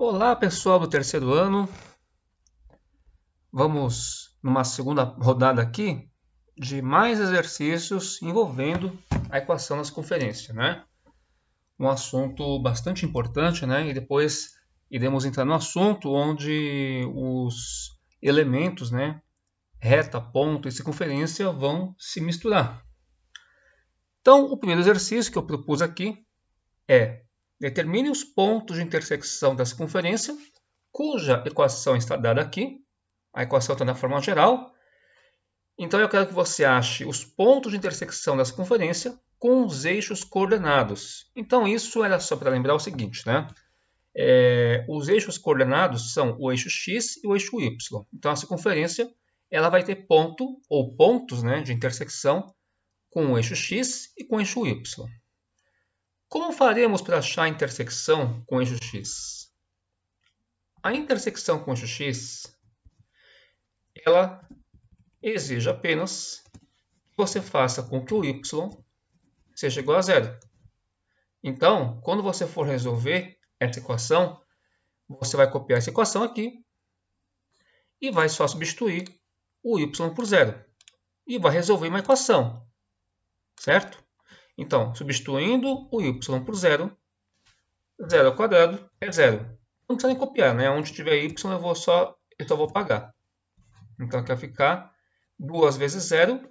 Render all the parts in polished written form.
Olá, pessoal do terceiro ano. Vamos numa segunda rodada aqui de mais exercícios envolvendo a equação das conferências, né? Um assunto bastante importante, né? E depois iremos entrar no assunto onde os elementos, né? Reta, ponto e circunferência vão se misturar. Então, o primeiro exercício que eu propus aqui é: determine os pontos de intersecção da circunferência, cuja equação está dada aqui. A equação está na forma geral. Então eu quero que você ache os pontos de intersecção da circunferência com os eixos coordenados. Então isso era só para lembrar o seguinte, né? Os eixos coordenados são o eixo x e o eixo y. Então a circunferência ela vai ter ponto ou pontos, né, de intersecção com o eixo x e com o eixo y. Como faremos para achar a intersecção com o eixo x? A intersecção com o eixo x ela exige apenas que você faça com que o y seja igual a zero. Então, quando você for resolver essa equação, você vai copiar essa equação aqui e vai só substituir o y por zero. E vai resolver uma equação, certo? Então, substituindo o y por zero, zero ao quadrado é zero. Não precisa nem copiar, né? Onde tiver y eu só vou apagar. Então, aqui vai ficar 2 vezes zero,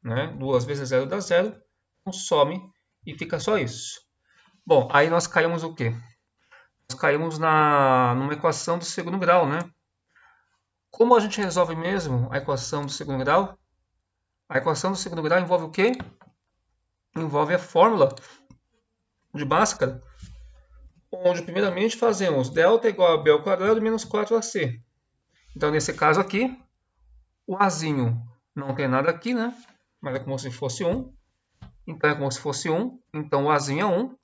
né? 2 vezes zero dá zero, então some e fica só isso. Bom, aí nós caímos o quê? Nós caímos numa equação do segundo grau, né? Como a gente resolve mesmo a equação do segundo grau? A equação do segundo grau envolve o quê? Envolve a fórmula de Bhaskara, onde primeiramente fazemos delta igual a b ao quadrado menos 4ac. Então, nesse caso aqui, o azinho não tem nada aqui, né? Mas é como se fosse 1. Então, é como se fosse 1. Então, o azinho é 1.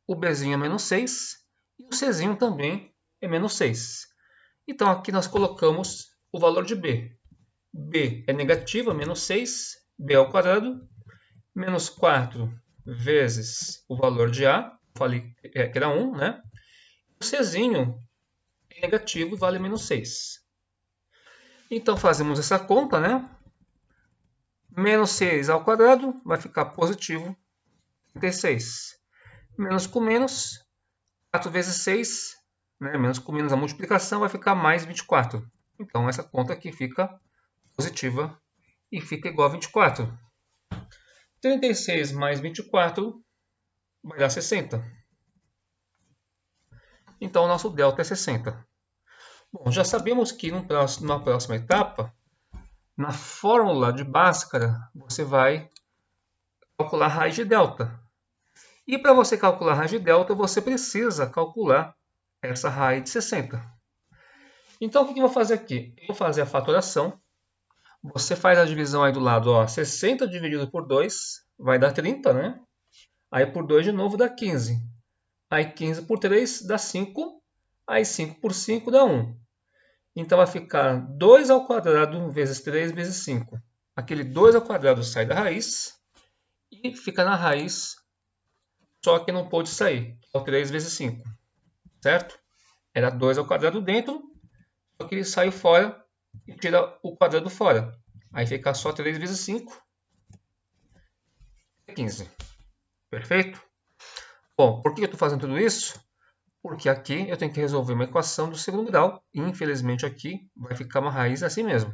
O bzinho é menos 6. E o czinho também é menos 6. Então, aqui nós colocamos o valor de b. b é negativa, menos 6, b ao quadrado, menos 4 vezes o valor de a, falei que era 1, né? O czinho é negativo e vale menos 6. Então, fazemos essa conta, né? Menos 6 ao quadrado vai ficar positivo 36. Menos com menos, 4 vezes 6, né? Menos com menos a multiplicação vai ficar mais 24. Então, essa conta aqui fica positiva e fica igual a 24. 36 mais 24 vai dar 60. Então, o nosso delta é 60. Bom, já sabemos que na próxima etapa, na fórmula de Bhaskara, você vai calcular a raiz de delta. E para você calcular a raiz de delta, você precisa calcular essa raiz de 60. Então, o que eu vou fazer aqui? Eu vou fazer a fatoração. Você faz a divisão aí do lado, ó, 60 dividido por 2 vai dar 30, né? Aí por 2 de novo dá 15. Aí 15 por 3 dá 5. Aí 5 por 5 dá 1. Então vai ficar 2 ao quadrado vezes 3 vezes 5. Aquele 2 ao quadrado sai da raiz e fica na raiz, só que não pôde sair, que é o 3 vezes 5. Certo? Era 2 ao quadrado dentro, só que ele saiu fora e tira o quadrado fora. Aí fica só 3 vezes 5, 15. Perfeito? Bom, por que eu estou fazendo tudo isso? Porque aqui eu tenho que resolver uma equação do segundo grau. E infelizmente aqui vai ficar uma raiz assim mesmo.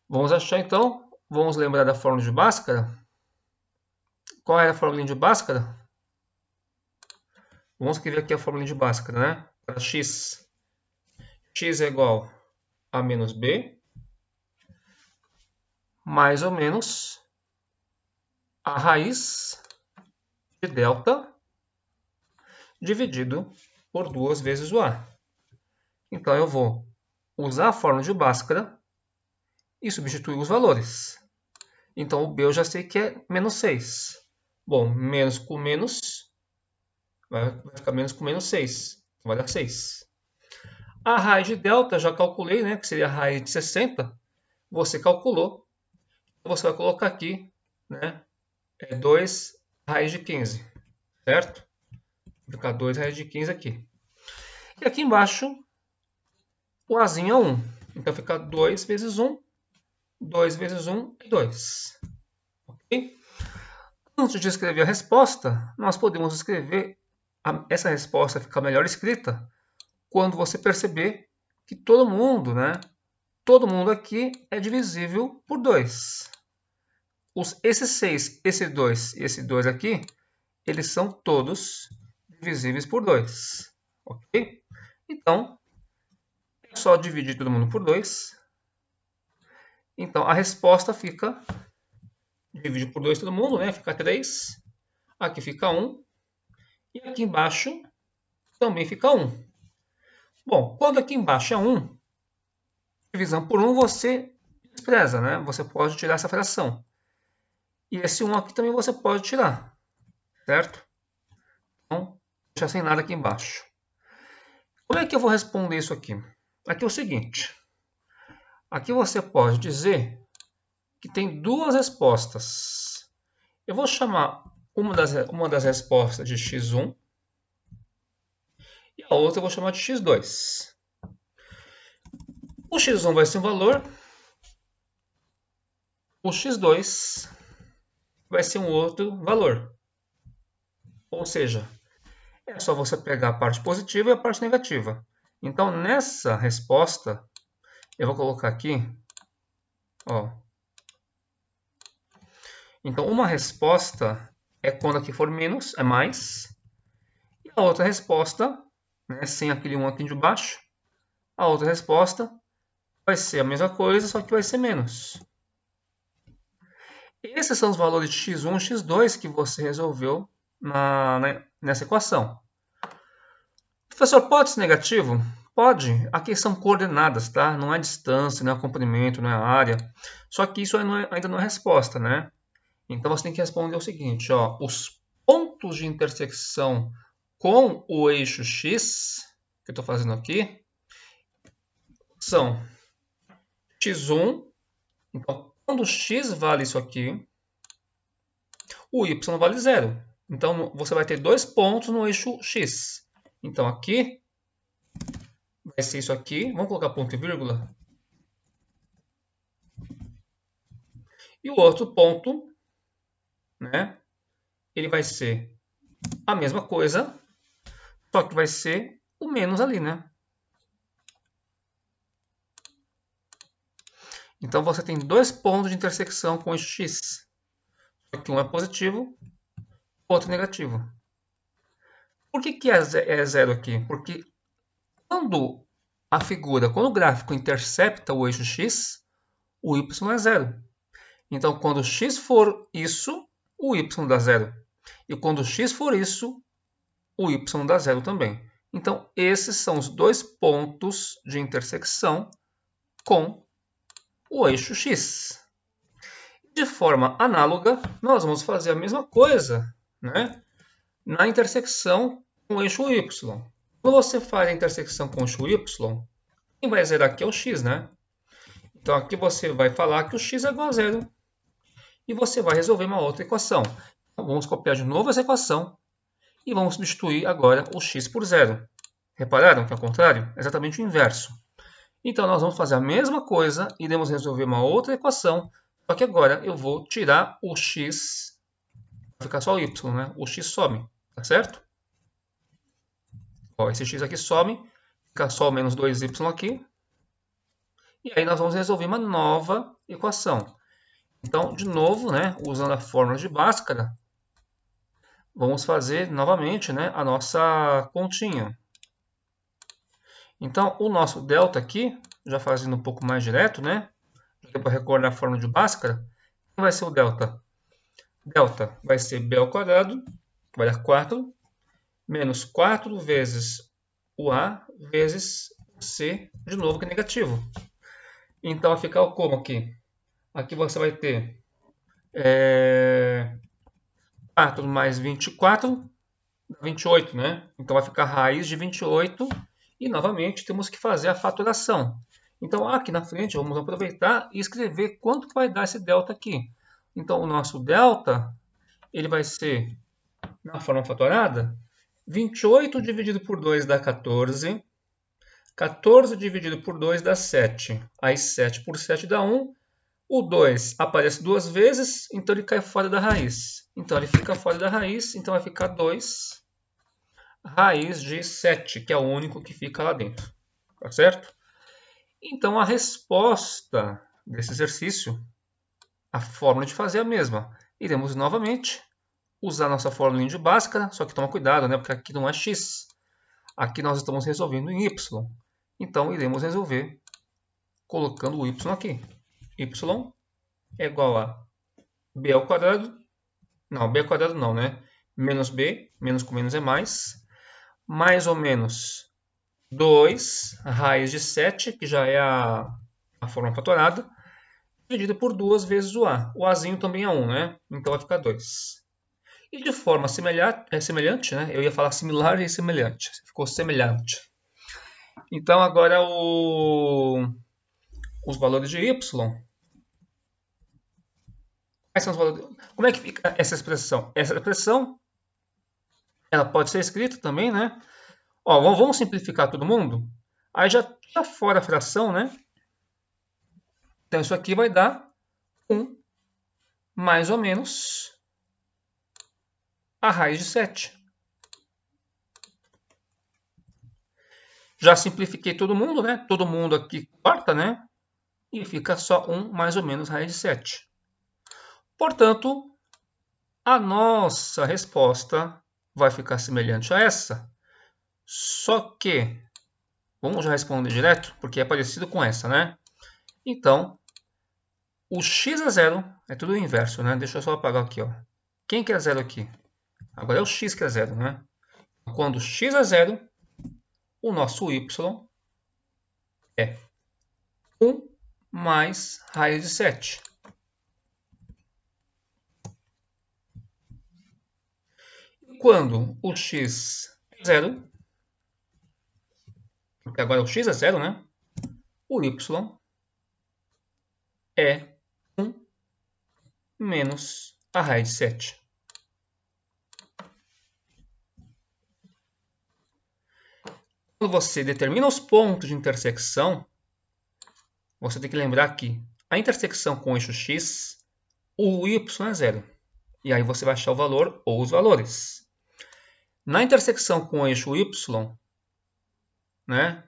Vamos achar então, vamos lembrar da fórmula de Bhaskara. Qual era a fórmula de Bhaskara? Vamos escrever aqui a fórmula de Bhaskara, né? Para x. X é igual a menos b, mais ou menos a raiz de delta dividido por 2 vezes o a. Então, eu vou usar a fórmula de Bhaskara e substituir os valores. Então, o b eu já sei que é menos 6. Bom, menos com menos vai ficar menos com menos 6. Vai dar 6. A raiz de delta, já calculei, né, que seria a raiz de 60. Você calculou. Você vai colocar aqui, né, 2 raiz de 15. Certo? Vai ficar 2 raiz de 15 aqui. E aqui embaixo, o Azinho é 1. Então fica 2 vezes 1. 2 vezes 1 é 2. Ok? Antes de escrever a resposta, nós podemos escrever essa resposta ficar melhor escrita quando você perceber que todo mundo, né? Todo mundo aqui é divisível por 2. Esse 6, esse 2 e esse 2 aqui, eles são todos divisíveis por 2. Ok? Então, é só dividir todo mundo por 2. Então, a resposta fica... Divide por 2 todo mundo, né? Fica 3. Aqui fica 1. E aqui embaixo também fica 1. Bom, quando aqui embaixo é 1, divisão por 1 você despreza, né? Você pode tirar essa fração. E esse 1 aqui também você pode tirar, certo? Então, deixa sem nada aqui embaixo. Como é que eu vou responder isso aqui? Aqui é o seguinte. Aqui você pode dizer que tem duas respostas. Eu vou chamar uma das respostas de x1 e a outra eu vou chamar de x2. O x1 vai ser um valor, o x2 vai ser um outro valor. Ou seja, é só você pegar a parte positiva e a parte negativa. Então, nessa resposta, eu vou colocar aqui, ó. Então, uma resposta é quando aqui for menos, é mais. E a outra resposta, né, sem aquele 1 aqui de baixo, a outra resposta vai ser a mesma coisa, só que vai ser menos. Esses são os valores de x1 e x2 que você resolveu nessa equação. Professor, pode ser negativo? Pode. Aqui são coordenadas, tá? Não é distância, não é comprimento, não é área. Só que isso ainda não é resposta, né? Então você tem que responder o seguinte, ó. Os pontos de intersecção com o eixo x, que eu estou fazendo aqui, são x1. Então, quando x vale isso aqui, o y vale 0. Então, você vai ter dois pontos no eixo x. Então, aqui vai ser isso aqui. Vamos colocar ponto e vírgula. E o outro ponto, né? Ele vai ser a mesma coisa, só que vai ser o menos ali, né? Então, você tem dois pontos de intersecção com o eixo x. Só que um é positivo, o outro é negativo. Por que é zero aqui? Porque quando o gráfico intercepta o eixo x, o y é zero. Então, quando x for isso, o y dá zero. E quando x for isso, o y dá zero também. Então, esses são os dois pontos de intersecção com o eixo x. De forma análoga, nós vamos fazer a mesma coisa, né, na intersecção com o eixo y. Quando você faz a intersecção com o eixo y, quem vai zerar aqui é o x, né? Então, aqui você vai falar que o x é igual a zero. E você vai resolver uma outra equação. Então, vamos copiar de novo essa equação e vamos substituir agora o x por zero. Repararam que é o contrário? É exatamente o inverso. Então, nós vamos fazer a mesma coisa e iremos resolver uma outra equação, só que agora eu vou tirar o x, vai ficar só o y, né? O x some, tá certo? Ó, esse x aqui some, fica só o menos 2y aqui. E aí nós vamos resolver uma nova equação. Então, de novo, né, usando a fórmula de Bhaskara, vamos fazer novamente, né, a nossa continha. Então, o nosso delta aqui, já fazendo um pouco mais direto, né, para recordar a fórmula de Bhaskara, vai ser o delta? Delta vai ser b ao quadrado, vai dar 4, menos 4 vezes o a vezes o c, de novo que é negativo. Então, vai ficar como aqui? Aqui você vai ter 4 mais 24, 28, né? Então vai ficar raiz de 28 e novamente temos que fazer a faturação. Então aqui na frente vamos aproveitar e escrever quanto vai dar esse delta aqui. Então o nosso delta ele vai ser, na forma fatorada, 28 dividido por 2 dá 14, 14 dividido por 2 dá 7. Aí 7 por 7 dá 1. O 2 aparece duas vezes, então ele cai fora da raiz. Então ele fica fora da raiz, então vai ficar 2 raiz de 7, que é o único que fica lá dentro. Tá certo? Então a resposta desse exercício, a fórmula de fazer é a mesma. Iremos novamente usar nossa fórmula de básica, só que toma cuidado, né? Porque aqui não é x. Aqui nós estamos resolvendo em y. Então iremos resolver colocando o y aqui. Y é igual a b ao quadrado. Não, b ao quadrado não, né? Menos b, menos com menos é mais ou menos 2 raiz de 7, que já é a forma fatorada, dividido por 2 vezes o a. O azinho também é 1, né? Então vai ficar 2. E de forma semelhante, né? Eu ia falar similar e semelhante. Ficou semelhante. Então agora os valores de y. Quais são os valores? Como é que fica essa expressão? Essa expressão ela pode ser escrita também, né? Ó, vamos simplificar todo mundo? Aí já fora a fração, né? Então isso aqui vai dar 1 mais ou menos a raiz de 7. Já simplifiquei todo mundo, né? Todo mundo aqui corta, né? E fica só 1 mais ou menos raiz de 7. Portanto, a nossa resposta vai ficar semelhante a essa. Só que, vamos já responder direto, porque é parecido com essa, né? Então, o x é 0, é tudo o inverso, né? Deixa eu só apagar aqui, ó. Quem que é 0 aqui? Agora é o x que é 0, né? Quando x é 0, o nosso y é 1 mais raiz de 7. Quando o x é 0, porque agora o x é 0, né? O y é 1 menos a raiz de 7. Quando você determina os pontos de intersecção, você tem que lembrar que a intersecção com o eixo x, o y é 0. E aí você vai achar o valor ou os valores. Na intersecção com o eixo y, né,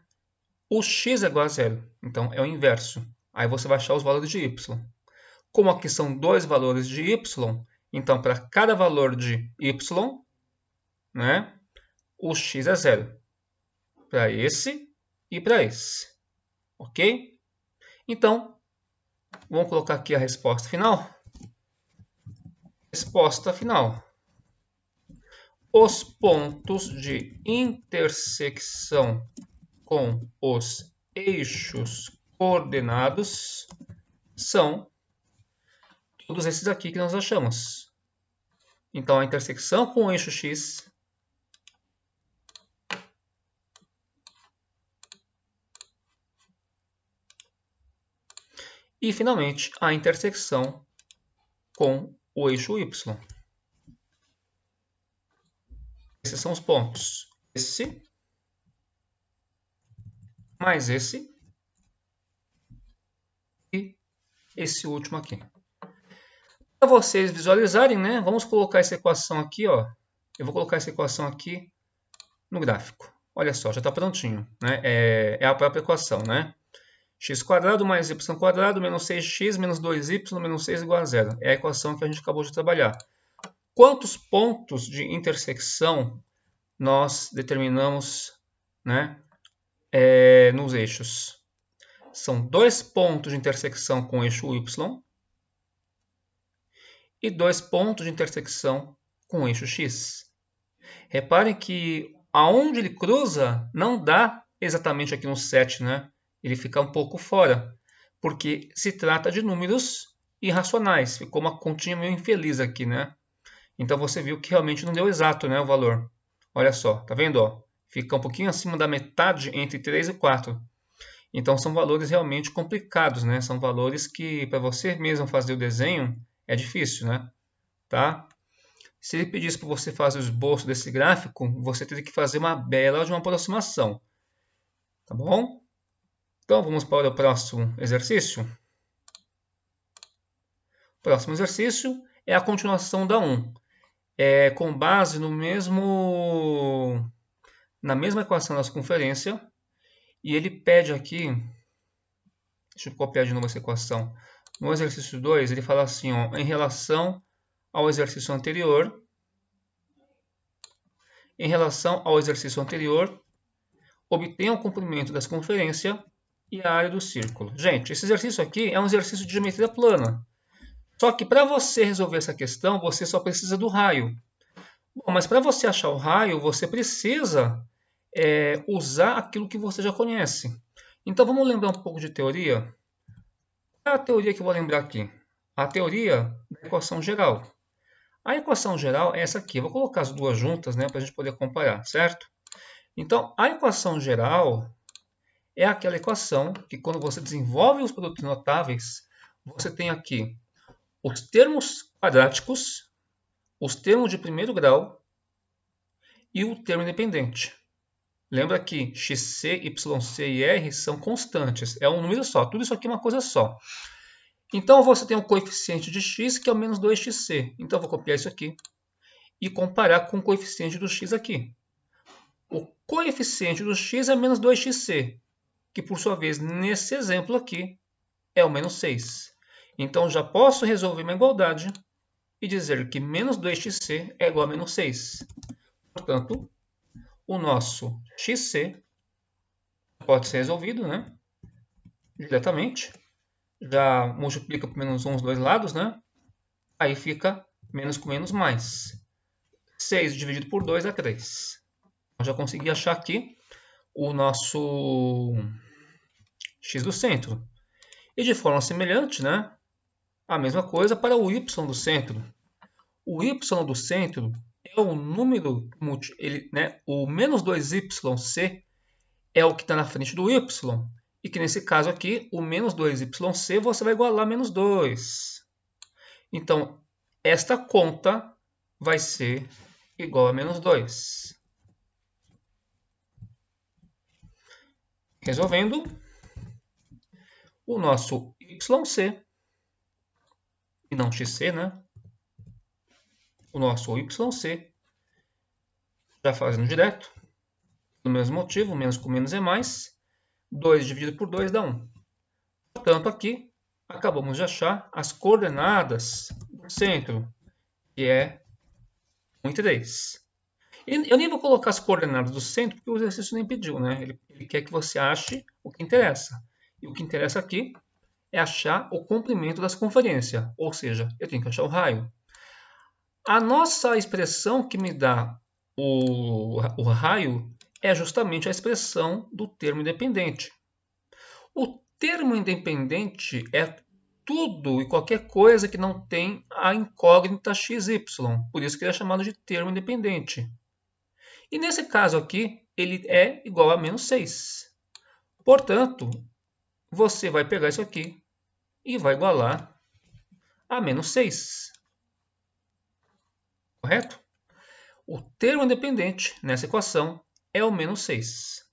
o x é igual a 0. Então é o inverso. Aí você vai achar os valores de y. Como aqui são dois valores de y, então para cada valor de y, né, o x é 0. Para esse e para esse. Ok? Então, vamos colocar aqui a resposta final. Resposta final. Os pontos de intersecção com os eixos coordenados são todos esses aqui que nós achamos. Então, a intersecção com o eixo x e, finalmente, a intersecção com o eixo y. Esses são os pontos. Esse mais esse e esse último aqui. Para vocês visualizarem, né? Vamos colocar essa equação aqui, ó. Eu vou colocar essa equação aqui no gráfico. Olha só, já está prontinho, né? É a própria equação, né? x² mais y² menos 6x menos 2y menos 6 igual a 0. É a equação que a gente acabou de trabalhar. Quantos pontos de intersecção nós determinamos, né, nos eixos? São 2 pontos de intersecção com o eixo y e 2 pontos de intersecção com o eixo x. Reparem que aonde ele cruza não dá exatamente aqui no 7, né? Ele fica um pouco fora, porque se trata de números irracionais. Ficou uma continha meio infeliz aqui, né? Então você viu que realmente não deu exato, né, o valor. Olha só, tá vendo? Ó? Fica um pouquinho acima da metade entre 3 e 4. Então são valores realmente complicados, né? São valores que para você mesmo fazer o desenho é difícil, né? Tá? Se ele pedisse para você fazer o esboço desse gráfico, você teria que fazer uma bela de uma aproximação. Tá bom? Então, vamos para o próximo exercício. O próximo exercício é a continuação da 1. Com base na mesma equação da circunferência. E ele pede aqui, deixa eu copiar de novo essa equação. No exercício 2, ele fala assim, ó, em relação ao exercício anterior, obtenha o comprimento da circunferência e a área do círculo. Gente, esse exercício aqui é um exercício de geometria plana. Só que para você resolver essa questão, você só precisa do raio. Bom, mas para você achar o raio, você precisa usar aquilo que você já conhece. Então vamos lembrar um pouco de teoria? Qual é a teoria que eu vou lembrar aqui? A teoria da equação geral. A equação geral é essa aqui. Eu vou colocar as duas juntas, né, para a gente poder comparar, certo? Então, a equação geral é aquela equação que, quando você desenvolve os produtos notáveis, você tem aqui os termos quadráticos, os termos de primeiro grau e o termo independente. Lembra que xc, yc e r são constantes. É um número só. Tudo isso aqui é uma coisa só. Então, você tem o coeficiente de x, que é o menos 2xc. Então, eu vou copiar isso aqui e comparar com o coeficiente do x aqui. O coeficiente do x é menos 2xc, que, por sua vez, nesse exemplo aqui, é o menos 6. Então, já posso resolver uma igualdade e dizer que menos 2xc é igual a menos 6. Portanto, o nosso xc pode ser resolvido, né, diretamente. Já multiplica por menos 1 os dois lados, né? Aí fica menos com menos mais. 6 dividido por 2 é 3. Eu já consegui achar aqui o nosso x do centro. E de forma semelhante, né, a mesma coisa para o y do centro. O y do centro é o número, o menos 2yc é o que está na frente do y. E que nesse caso aqui, o menos 2yc você vai igualar a menos 2. Então, esta conta vai ser igual a menos 2. Resolvendo, o nosso yc, e não xc, né? O nosso yc, já fazendo direto, do mesmo motivo, menos com menos é mais, 2 dividido por 2 dá 1. Portanto, aqui, acabamos de achar as coordenadas do centro, que é 1 e 3. Eu nem vou colocar as coordenadas do centro, porque o exercício nem pediu, né? Ele quer que você ache o que interessa. E o que interessa aqui é achar o comprimento da circunferência, ou seja, eu tenho que achar o raio. A nossa expressão que me dá o raio é justamente a expressão do termo independente. O termo independente é tudo e qualquer coisa que não tem a incógnita xy, por isso que ele é chamado de termo independente. E nesse caso aqui, ele é igual a menos 6. Portanto, você vai pegar isso aqui e vai igualar a menos 6. Correto? O termo independente nessa equação é o menos 6.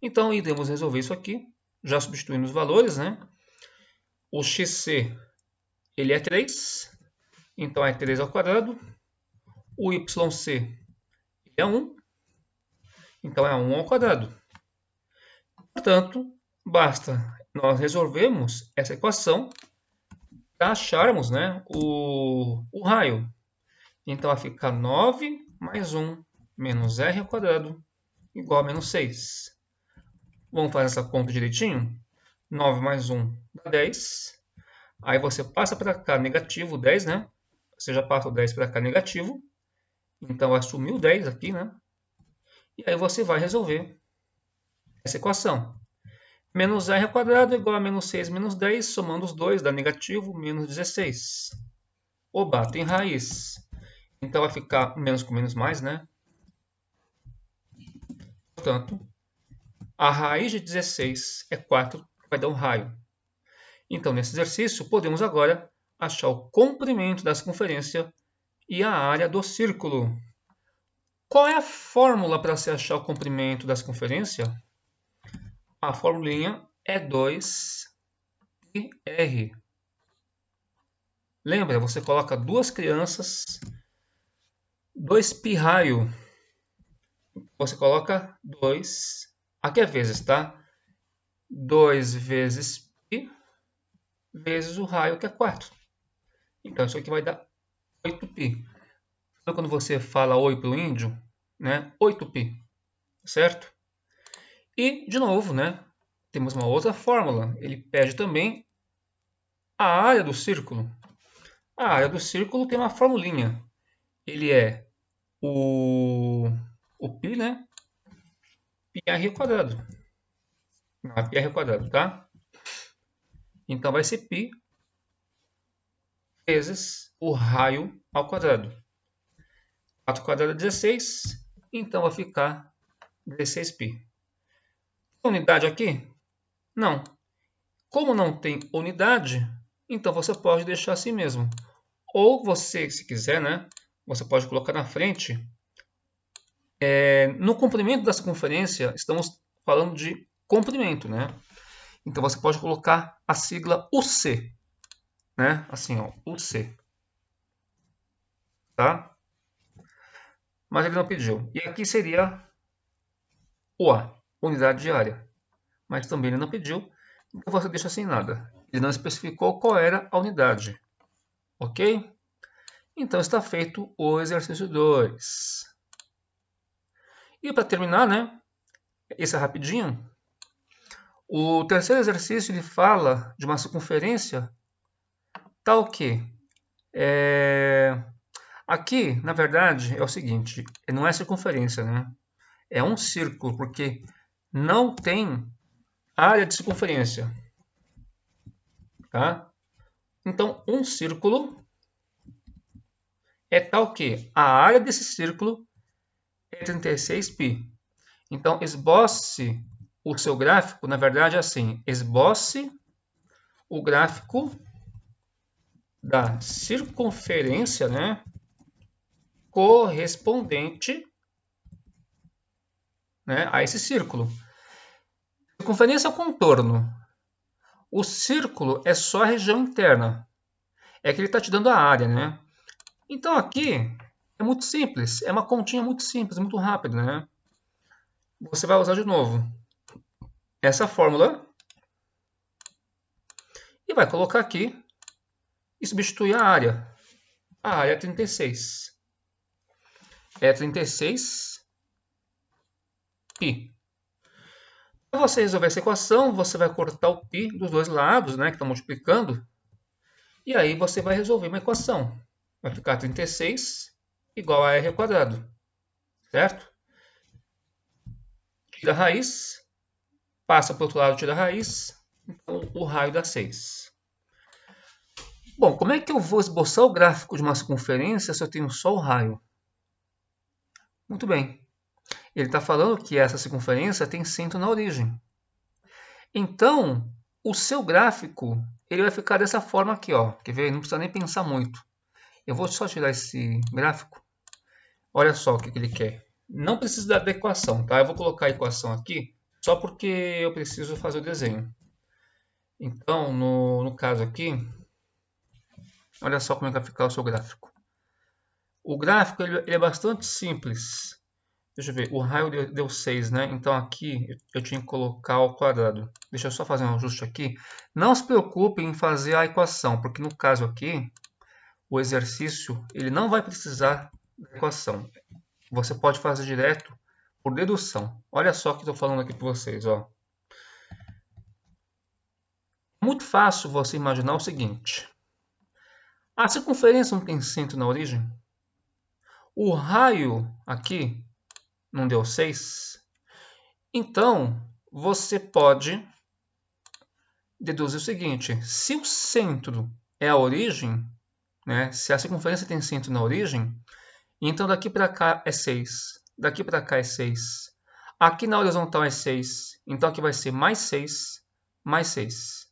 Então, iremos resolver isso aqui, já substituindo os valores, né? O xc, ele é 3, então é 3 ao quadrado. O yc é 1, então é 1 ao quadrado. Portanto, basta nós resolvermos essa equação para acharmos, né, o raio. Então, vai ficar 9 mais 1 menos r ao quadrado igual a menos 6. Vamos fazer essa conta direitinho? 9 mais 1 dá 10. Aí você passa para cá negativo 10, né? Você já passa o 10 para cá negativo. Então, vai sumir o 10 aqui, né? E aí você vai resolver essa equação. Menos r ao quadrado igual a menos 6 menos 10, somando os dois dá negativo, menos 16. Oba, tem raiz. Então vai ficar menos com menos mais, né? Portanto, a raiz de 16 é 4, que vai dar um raio. Então, nesse exercício, podemos agora achar o comprimento da circunferência e a área do círculo. Qual é a fórmula para se achar o comprimento da circunferência? a formulinha é 2πr. Lembra, você coloca duas crianças, 2π raio. Você coloca 2, aqui é vezes, tá? 2 vezes π vezes o raio, que é 4. Então, isso aqui vai dar 8π. Então, quando você fala oi para o índio, né? 8π, certo? E, de novo, né? Temos uma outra fórmula. Ele pede também a área do círculo. A área do círculo tem uma formulinha. Ele é o π, né? πr quadrado. Não, é πr quadrado, tá? Então, vai ser π vezes o raio ao quadrado. 4 quadrado é 16, então vai ficar 16π. Tem unidade aqui? Não. Como não tem unidade, então você pode deixar assim mesmo. Ou você, se quiser, né, você pode colocar na frente. No comprimento da circunferência, estamos falando de comprimento, né? Então você pode colocar a sigla UC, né? Assim, ó, UC. Tá? Mas ele não pediu. E aqui seria UA, unidade de área. Mas também ele não pediu, então você deixa sem nada. Ele não especificou qual era a unidade. Ok? Então está feito o exercício 2. E para terminar, né? Esse é rapidinho. O terceiro exercício ele fala de uma circunferência tal que aqui, na verdade, é o seguinte, não é circunferência, né? É um círculo, porque não tem área de circunferência. Tá? Então, um círculo é tal que a área desse círculo é 36π. Então, esboce o seu gráfico, na verdade, é assim. Esboce o gráfico da circunferência, né, correspondente, né, a esse círculo. Circunferência é o contorno. O círculo é só a região interna. É que ele está te dando a área, né? Então, aqui é muito simples. É uma continha muito simples, muito rápida, né? Você vai usar de novo essa fórmula e vai colocar aqui e substituir a área. A área é 36. É 36π. Para você resolver essa equação, você vai cortar o π dos dois lados, né, que estão multiplicando, e aí você vai resolver uma equação. Vai ficar 36 igual a r ao quadrado, certo? Tira a raiz, passa para o outro lado, tira a raiz, então o raio dá 6. Bom, como é que eu vou esboçar o gráfico de uma circunferência se eu tenho só o raio? Muito bem. Ele está falando que essa circunferência tem centro na origem. Então, o seu gráfico ele vai ficar dessa forma aqui, ó. Quer ver? Não precisa nem pensar muito. Eu vou só tirar esse gráfico. Olha só o que ele quer. Não precisa da equação, tá? Eu vou colocar a equação aqui só porque eu preciso fazer o desenho. Então, no caso aqui, olha só como é que vai ficar o seu gráfico. O gráfico ele é bastante simples. Deixa eu ver, o raio deu 6, né? Então aqui eu tinha que colocar ao quadrado. Deixa eu só fazer um ajuste aqui. Não se preocupe em fazer a equação, porque no caso aqui, o exercício ele não vai precisar da equação. Você pode fazer direto por dedução. Olha só o que estou falando aqui para vocês. Ó. Muito fácil você imaginar o seguinte. A circunferência não tem centro na origem? O raio aqui não deu 6? Então, você pode deduzir o seguinte. Se o centro é a origem, né, se a circunferência tem centro na origem, então daqui para cá é 6. Daqui para cá é 6. Aqui na horizontal é 6. Então aqui vai ser mais 6, mais 6.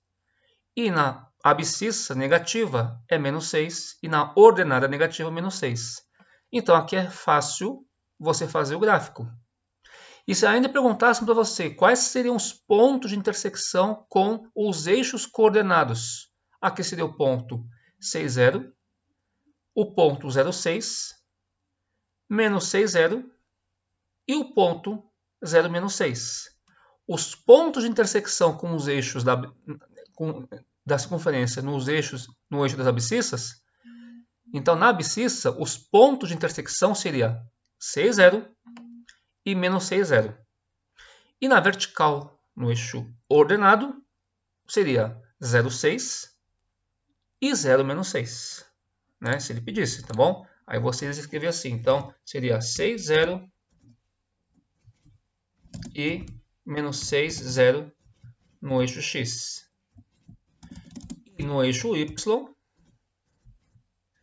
E na abscissa negativa é menos 6. E na ordenada negativa, menos 6. Então aqui é fácil você fazer o gráfico. E se ainda perguntassem para você quais seriam os pontos de intersecção com os eixos coordenados, aqui seria o ponto 6, 0, o ponto 0,6, menos 6, 0 e o ponto 0, menos 6. Os pontos de intersecção com os eixos da circunferência no eixo das abscissas, então na abscissa os pontos de intersecção seriam 6, 0 e menos 6, 0. E na vertical, no eixo ordenado, seria 0,6 e 0, menos 6. Né? Se ele pedisse, tá bom? Aí vocês escrevem assim. Então, seria 6, 0 e menos 6, 0 no eixo X. E no eixo Y,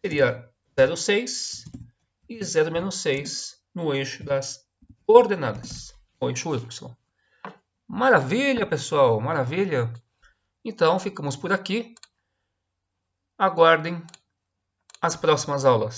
seria 0,6 e 0, menos 6 no eixo das coordenadas, o eixo Y. Maravilha, pessoal, maravilha. Então, ficamos por aqui. Aguardem as próximas aulas.